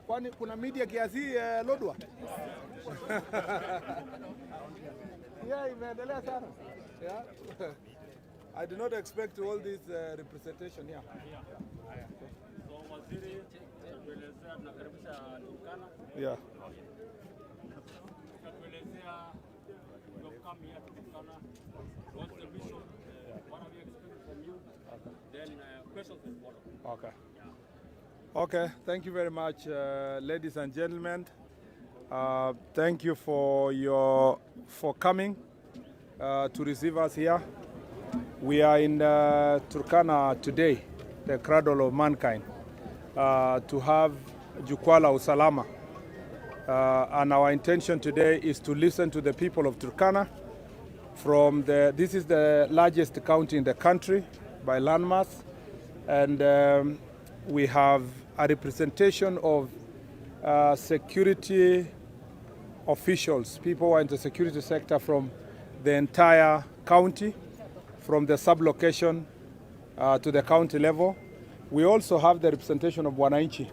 Kwani kuna media kiasi Lodwar? Yeah, imeendelea sana. Yeah. I did not expect all this representation here. So waziri tuelezea tunakaribisha Turkana. Yeah. Tuelezea you've come here to Turkana. What's the mission? What are we expecting from you? Okay. Then questions will follow. Okay. Okay, thank you very much, ladies and gentlemen. Thank you for coming to receive us here. We are in Turkana today, the cradle of mankind, to have Jukwaa la Usalama. And our intention today is to listen to the people of Turkana. This is the largest county in the country by landmass, and we have a representation of security officials, people who are in the security sector from the entire county, from the sub-location to the county level. We also have the representation of Wananchi,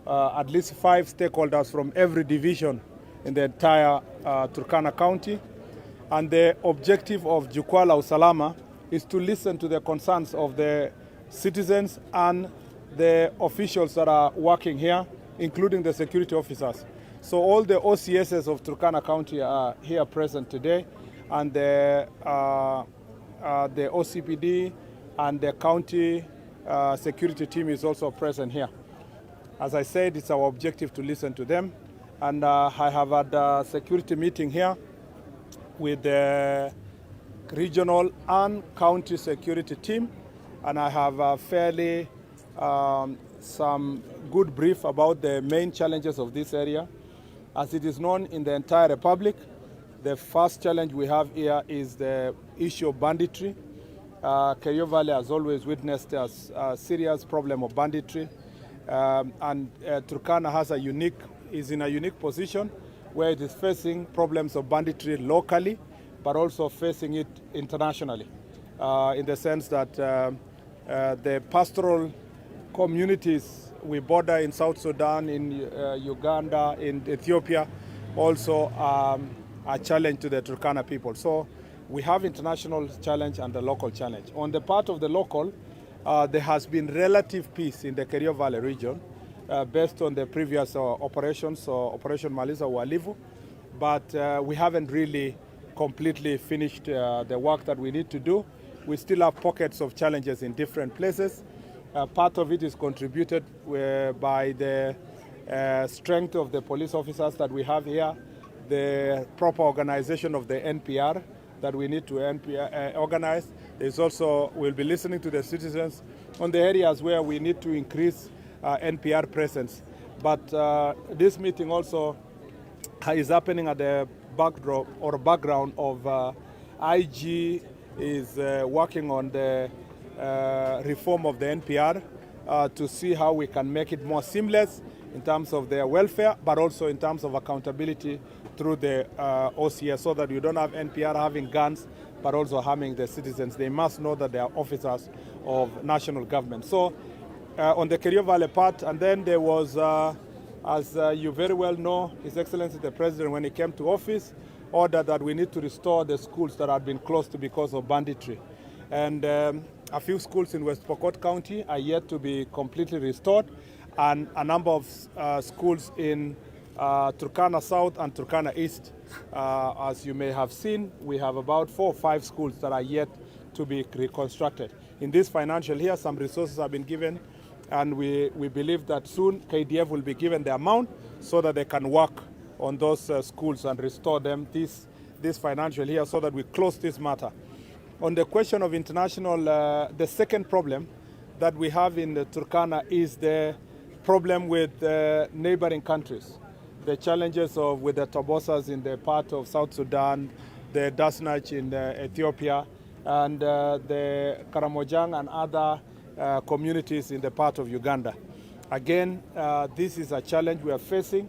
at least 5 stakeholders from every division in the entire Turkana County. And the objective of Jukwaa la Usalama is to listen to the concerns of the citizens and the officials that are working here, including the security officers. So all the OCSs of Turkana County are here present today, and the OCPD and the county security team is also present here. As I said, it's our objective to listen to them. And I have had a security meeting here with the regional and county security team, and I have a fairly some good brief about the main challenges of this area. As it is known in the entire republic, the first challenge we have here is the issue of banditry. Keyo Valley has always witnessed a serious problem of banditry, and Turkana is in a unique position where it is facing problems of banditry locally, but also facing it internationally, in the sense that the pastoral communities we border in South Sudan, in Uganda, in Ethiopia, also a challenge to the Turkana people. So we have international challenge and the local challenge. On the part of the local, there has been relative peace in the Kerio Valley region based on the previous operations, Operation Maliza Walivu, but we haven't really completely finished the work that we need to do. We still have pockets of challenges in different places. Part of it is contributed by the strength of the police officers that we have here, the proper organization of the NPR that we need to organize. There's also, we'll be listening to the citizens on the areas where we need to increase NPR presence. But this meeting also is happening at the backdrop or background of IG is working on the reform of the NPR to see how we can make it more seamless in terms of their welfare, but also in terms of accountability through the OCS, so that you don't have NPR having guns, but also harming the citizens. They must know that they are officers of national government. So on the Kerio Valley part, and then there was, as you very well know, His Excellency the President, when he came to office, ordered that we need to restore the schools that had been closed because of banditry. And a few schools in West Pokot County are yet to be completely restored, and a number of schools in Turkana South and Turkana East. As you may have seen, we have about 4 or 5 schools that are yet to be reconstructed. In this financial year, some resources have been given, and we believe that soon KDF will be given the amount so that they can work on those schools and restore them this financial year so that we close this matter. On the question of international, the second problem that we have in Turkana is the problem with neighboring countries. The challenges with the Tobosas in the part of South Sudan, the Dasnach in Ethiopia, and the Karamojang and other communities in the part of Uganda. Again, this is a challenge we are facing.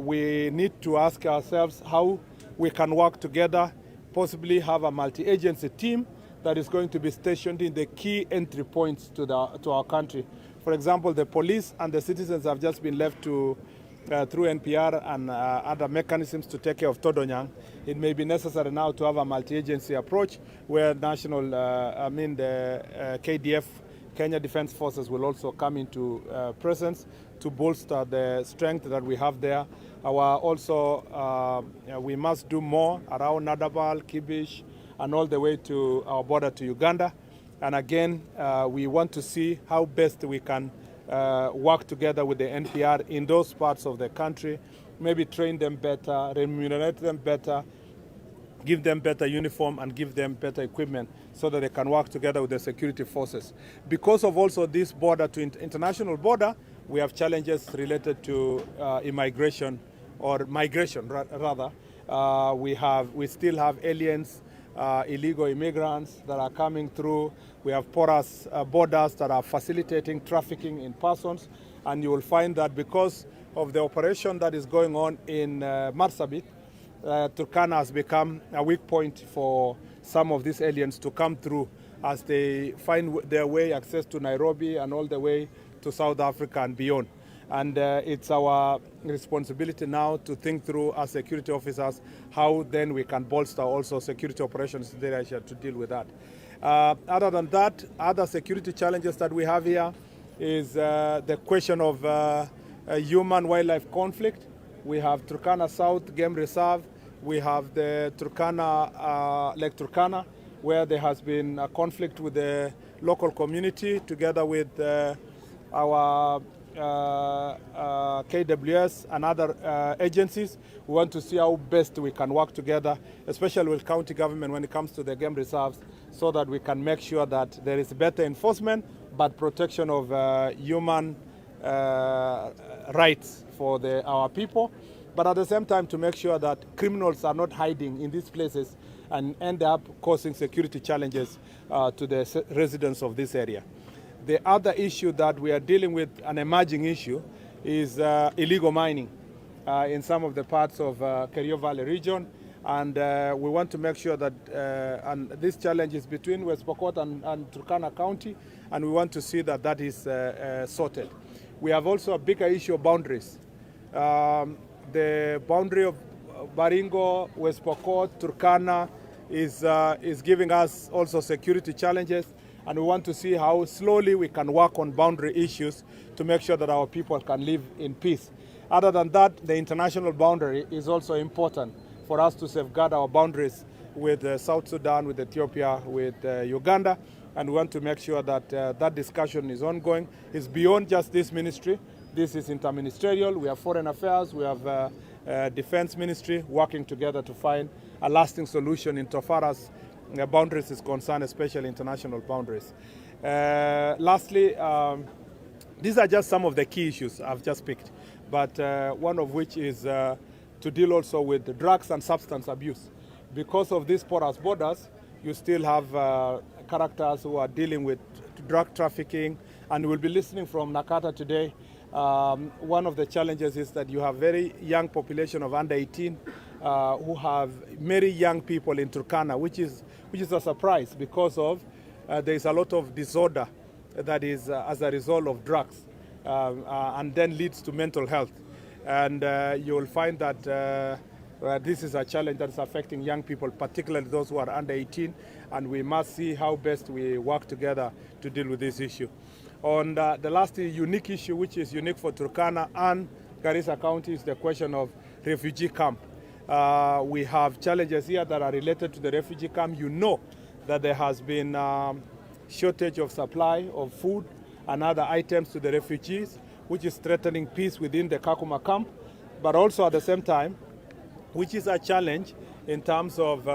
We need to ask ourselves how we can work together, possibly have a multi-agency team that is going to be stationed in the key entry points to our country. For example, the police and the citizens have just been left to through NPR and other mechanisms to take care of Todonyang. It may be necessary now to have a multi-agency approach where the KDF, Kenya Defense Forces, will also come into presence to bolster the strength that we have there. We must do more around Nadabal, Kibish, and all the way to our border to Uganda. And again, we want to see how best we can work together with the NPR in those parts of the country, maybe train them better, remunerate them better, give them better uniform and give them better equipment so that they can work together with the security forces. Because of also this border to international border, we have challenges related to immigration or migration rather. We still have aliens, illegal immigrants that are coming through. We have porous borders that are facilitating trafficking in persons. And you will find that because of the operation that is going on in Marsabit, Turkana has become a weak point for some of these aliens to come through as they find their way access to Nairobi and all the way to South Africa and beyond. And it's our responsibility now to think through as security officers how then we can bolster also security operations in the area to deal with that. Other than that, other security challenges that we have here is the question of human-wildlife conflict. We have Turkana South Game Reserve. We have the Lake Turkana, where there has been a conflict with the local community together with our KWS and other agencies. We want to see how best we can work together, especially with county government when it comes to the game reserves, so that we can make sure that there is better enforcement but protection of human rights for our people, but at the same time to make sure that criminals are not hiding in these places and end up causing security challenges to the residents of this area. The other issue that we are dealing with, an emerging issue, is illegal mining in some of the parts of Kerio Valley region. And we want to make sure that, and this challenge is between West Pokot and Turkana County, and we want to see that that is sorted. We have also a bigger issue of boundaries. The boundary of Baringo, West Pokot, Turkana is giving us also security challenges. And we want to see how slowly we can work on boundary issues to make sure that our people can live in peace. Other than that, the international boundary is also important for us to safeguard our boundaries with South Sudan, with Ethiopia, with Uganda. And we want to make sure that that discussion is ongoing. It's beyond just this ministry. This is interministerial. We have foreign affairs. We have defense ministry working together to find a lasting solution insofar as boundaries is concerned, especially international boundaries. Lastly, these are just some of the key issues I've just picked, but one of which is to deal also with drugs and substance abuse. Because of these porous borders, you still have characters who are dealing with drug trafficking, and we'll be listening from Nakata today. One of the challenges is that you have very young population of under 18 who have many young people in Turkana, which is a surprise because of there is a lot of disorder that is as a result of drugs and then leads to mental health. And you will find that this is a challenge that is affecting young people, particularly those who are under 18, and we must see how best we work together to deal with this issue. On the last unique issue, which is unique for Turkana and Garissa County, is the question of refugee camp. We have challenges here that are related to the refugee camp. You know that there has been shortage of supply of food and other items to the refugees, which is threatening peace within the Kakuma camp, but also at the same time, which is a challenge in terms of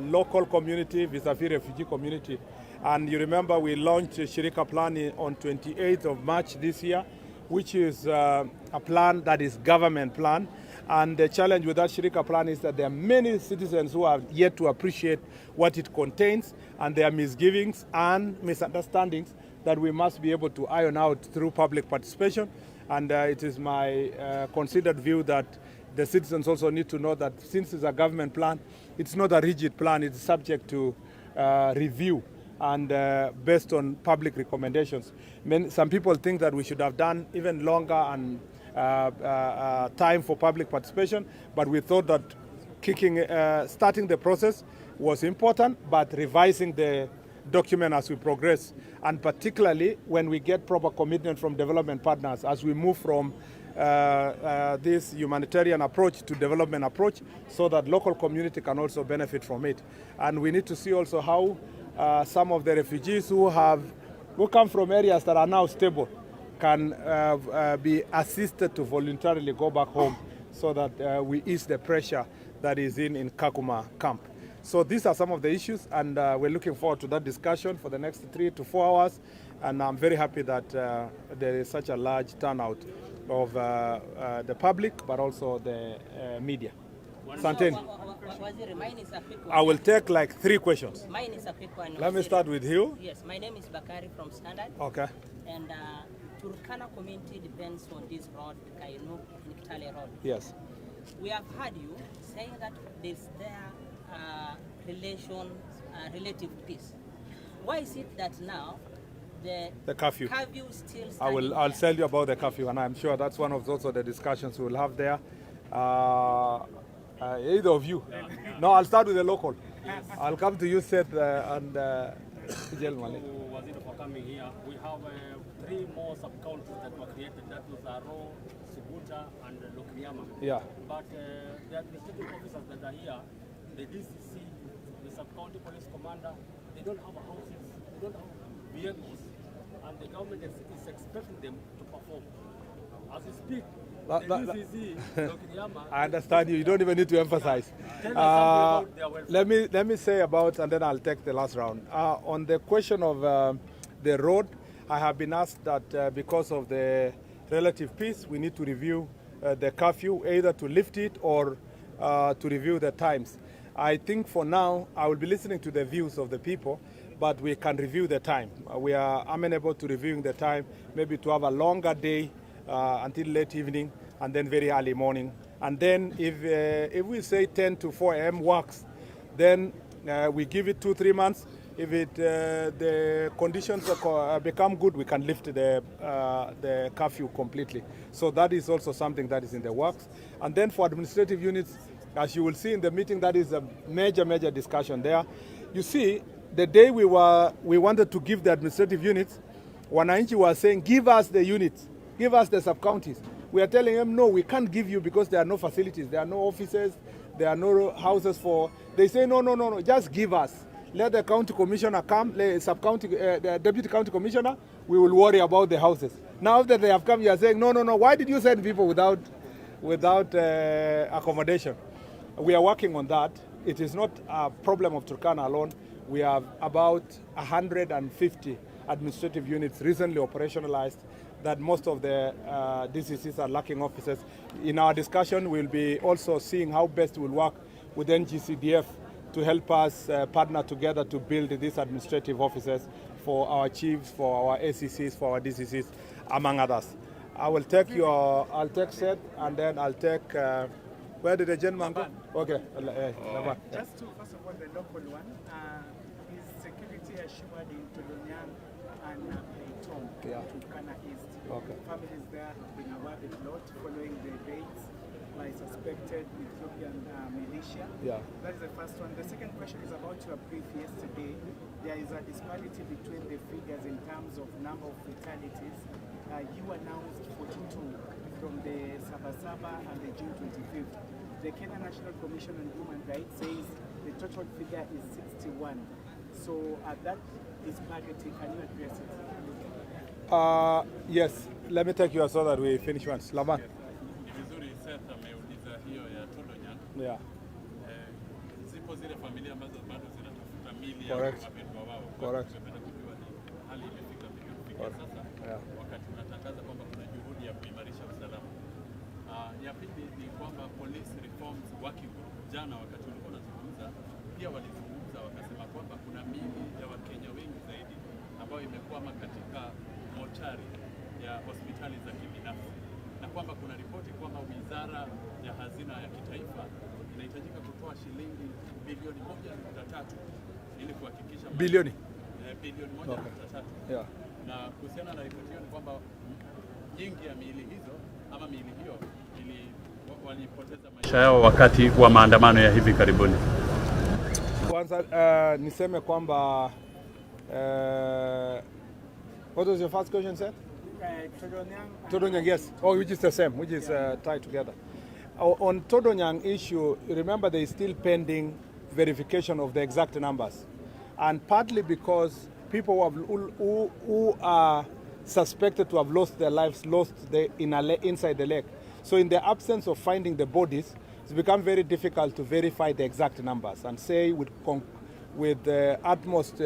local community vis-a-vis refugee community. And you remember we launched a Shirika plan on 28th of March this year, which is a plan that is government plan. And the challenge with that Shirika plan is that there are many citizens who have yet to appreciate what it contains, and there are misgivings and misunderstandings that we must be able to iron out through public participation. And it is my considered view that the citizens also need to know that since it's a government plan, it's not a rigid plan, it's subject to review and based on public recommendations. Some people think that we should have done even longer and time for public participation, but we thought that starting the process was important, but revising the document as we progress, and particularly when we get proper commitment from development partners as we move from this humanitarian approach to development approach, so that local community can also benefit from it. And we need to see also how some of the refugees who come from areas that are now stable can be assisted to voluntarily go back home, so that we ease the pressure that is in Kakuma camp. So these are some of the issues, and we're looking forward to that discussion for the next 3 to 4 hours. And I'm very happy that there is such a large turnout of the public, but also the media. Santeni, I will take like 3 questions. Mine is a quick one. Let me start with you. Yes, my name is Bakari from Standard. Okay. And Turkana community depends on this road, Kainu and Kitale Road. Yes. We have heard you saying that there's relative peace. Why is it that now the curfew still I'll tell you about the curfew, and I'm sure that's one of those the discussions we'll have there. Either of you. No, I'll start with the local. Yes. I'll come to you, Seth, and gentlemen. Was it for coming here? We have 3 more sub-counties that were created. That was Aro, Subuta, and Lokriama. Yeah. But the administrative officers that are here, the DCC, the sub-county police commander, they don't have houses, they don't have vehicles, and the government is expecting them to perform. As we speak, I understand you. You don't even need to emphasize. Let me say about, and then I'll take the last round. On the question of the road, I have been asked that because of the relative peace, we need to review the curfew, either to lift it or to review the times. I think for now, I will be listening to the views of the people, but we can review the time. We are amenable to reviewing the time, maybe to have a longer day until late evening, and then very early morning. And then if we say 10 to 4 a.m. works, then we give it 2-3 months. If the conditions become good, we can lift the curfew completely. So that is also something that is in the works. And then for administrative units, as you will see in the meeting, that is a major discussion there. You see, the day we wanted to give the administrative units, Wananchi was saying, give us the units, give us the sub-counties. We are telling them, no, we can't give you because there are no facilities, there are no offices, there are no houses for. They say, no, just give us. Let the county commissioner come, the deputy county commissioner, we will worry about the houses. Now that they have come, you are saying, no, why did you send people without accommodation? We are working on that. It is not a problem of Turkana alone. We have about 150 administrative units recently operationalized, that most of the DCCs are lacking officers. In our discussion, we'll be also seeing how best we'll work with NGCDF to help us partner together to build these administrative offices for our chiefs, for our ACCs, for our DCCs, among others. I'll take Seth, and then I'll take, where did the gentleman go? Okay. Just to, first of all, the local one, is security assured in Tolonyang and Tom, Turkana East. Okay. Families there have been awarded lot following the raids by suspected Ethiopian militia. Yeah. That is the first one. The second question is about your brief yesterday. There is a disparity between the figures in terms of number of fatalities. You announced 42 from the Sabasaba and the June 25th. The Kenya National Commission on Human Rights says the total figure is 61. So that disparity, can you address it? Yes, let me take you so that we finish once. Laban. Ni vizuri Seth ameuliza hiyo ya Todonyan. Yeah. Zipo zile familia ambazo bado zinatafuta mili ya Correct. wapendwa wao. Correct. Tungependa kujua ni hali imefika vipi kufikia sasa. Yeah. Wakati tunatangaza kwamba kuna juhudi ya kuimarisha usalama. Ya pili ni kwamba Police Reforms Working Group jana wakati ulikuwa unazungumza pia walizungumza wakasema kwamba kuna mili ya Wakenya wengi zaidi ambayo imekwama katika mochari ya hospitali za kibinafsi na kwamba kuna ripoti kwamba Wizara ya Hazina ya Kitaifa inahitajika kutoa shilingi bilioni 1.3 ili kuhakikisha Bilioni 1.3. Yeah. Na kuhusiana na ripoti hiyo ni kwamba nyingi ya miili hizo ama miili hiyo walipoteza maisha yao wakati wa maandamano ya hivi karibuni. Kwanza niseme kwamba what was your first question, sir? Todonyang, yes. Oh, which is the same, which is tied together. On Todonyang issue, remember there is still pending verification of the exact numbers. And partly because people who are suspected to have lost their lives inside the lake. So in the absence of finding the bodies, it's become very difficult to verify the exact numbers and say with the utmost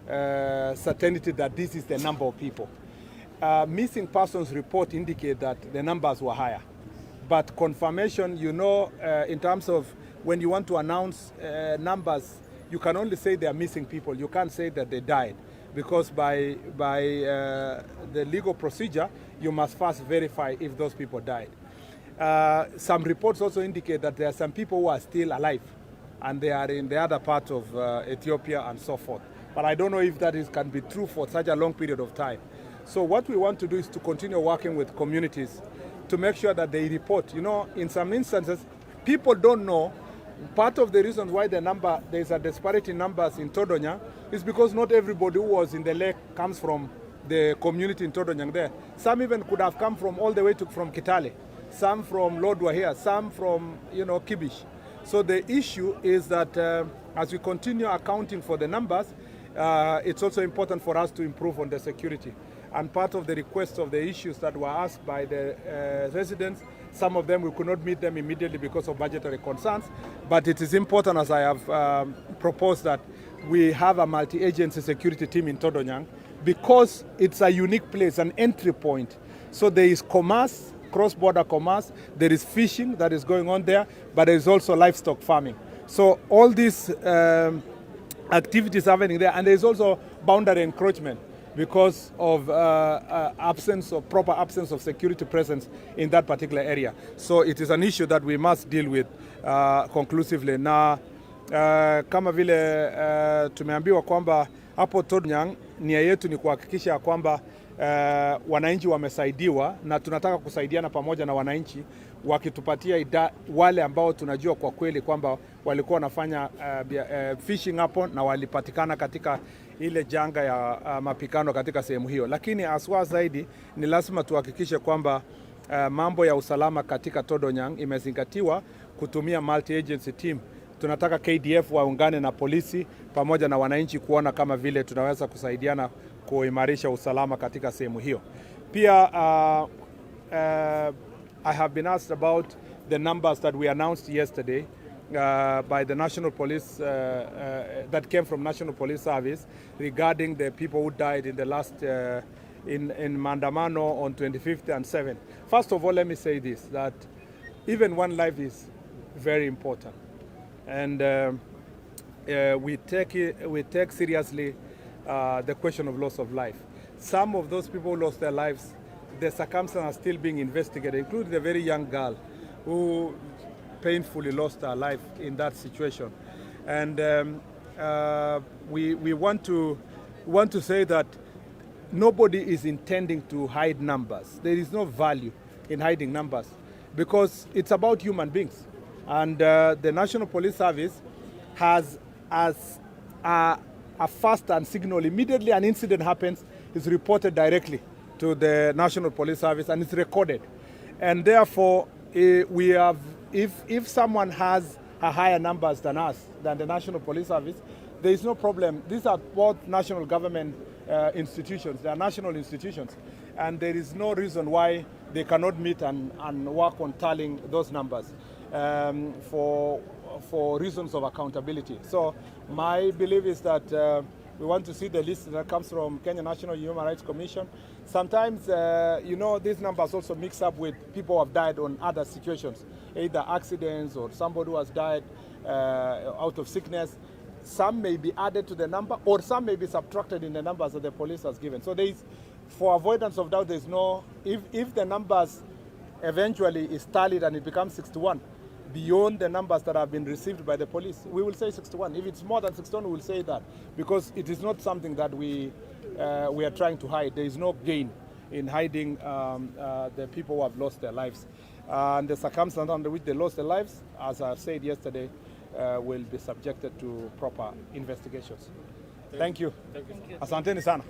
certainty that this is the number of people. Missing persons report indicate that the numbers were higher. But confirmation, in terms of when you want to announce numbers, you can only say they are missing people. You can't say that they died. Because by the legal procedure, you must first verify if those people died. Some reports also indicate that there are some people who are still alive and they are in the other part of Ethiopia and so forth. But I don't know if that can be true for such a long period of time. So what we want to do is to continue working with communities to make sure that they report. In some instances, people don't know. Part of the reasons why there's a disparity in numbers in Todonyang is because not everybody who was in the lake comes from the community in Todonyang there. Some even could have come from all the way from Kitale, some from Lodwar here, some from Kibish. So the issue is that as we continue accounting for the numbers, it's also important for us to improve on the security. And part of the request of the issues that were asked by the residents, some of them we could not meet them immediately because of budgetary concerns, but it is important, as I have proposed, that we have a multi-agency security team in Todonyang because it's a unique place, an entry point. So there is commerce, cross-border commerce, there is fishing that is going on there, but there is also livestock farming. So all these activities happening there, and there is also boundary encroachment because of proper absence of security presence in that particular area. So it is an issue that we must deal with conclusively. Na kama vile tumeambiwa kwamba hapo Todonyang nia yetu ni kuhakikisha kwamba wananchi wamesaidiwa, na tunataka kusaidiana pamoja na wananchi wakitupatia wale ambao tunajua kwa kweli kwamba walikuwa wanafanya fishing hapo na walipatikana katika ile janga ya mapikano katika sehemu hiyo. Lakini aswa zaidi ni lazima tuhakikishe kwamba mambo ya usalama katika Todonyang imezingatiwa kutumia multi-agency team. Tunataka KDF waungane na polisi pamoja na wananchi kuona kama vile tunaweza kusaidiana kuimarisha usalama katika sehemu hiyo. Pia I have been asked about the numbers that we announced yesterday by the National Police that came from National Police Service regarding the people who died in the last in Mandamano on 25th and 7th. First of all, let me say this, that even one life is very important, and we take seriously the question of loss of life. Some of those people who lost their lives, the circumstances are still being investigated, including a very young girl who painfully lost her life in that situation. And we want to say that nobody is intending to hide numbers. There is no value in hiding numbers because it's about human beings. And the National Police Service has as a fast and signal. Immediately an incident happens, is reported directly to the National Police Service and it's recorded. And therefore, we have, if someone has a higher numbers than us, than the National Police Service, there is no problem. These are both national government institutions. They are national institutions. And there is no reason why they cannot meet and work on tallying those numbers for reasons of accountability. So my belief is that we want to see the list that comes from Kenya National Human Rights Commission. Sometimes, these numbers also mix up with people who have died on other situations, either accidents or somebody who has died out of sickness. Some may be added to the number, or some may be subtracted in the numbers that the police has given. So there is, for avoidance of doubt, there is no, if the numbers eventually is tallied and it becomes 61, beyond the numbers that have been received by the police, we will say 61. If it's more than 61, we will say that, because it is not something that we are trying to hide. There is no gain in hiding the people who have lost their lives. And the circumstances under which they lost their lives, as I said yesterday, will be subjected to proper investigations. Thank you. Thank you. Asanteni sana.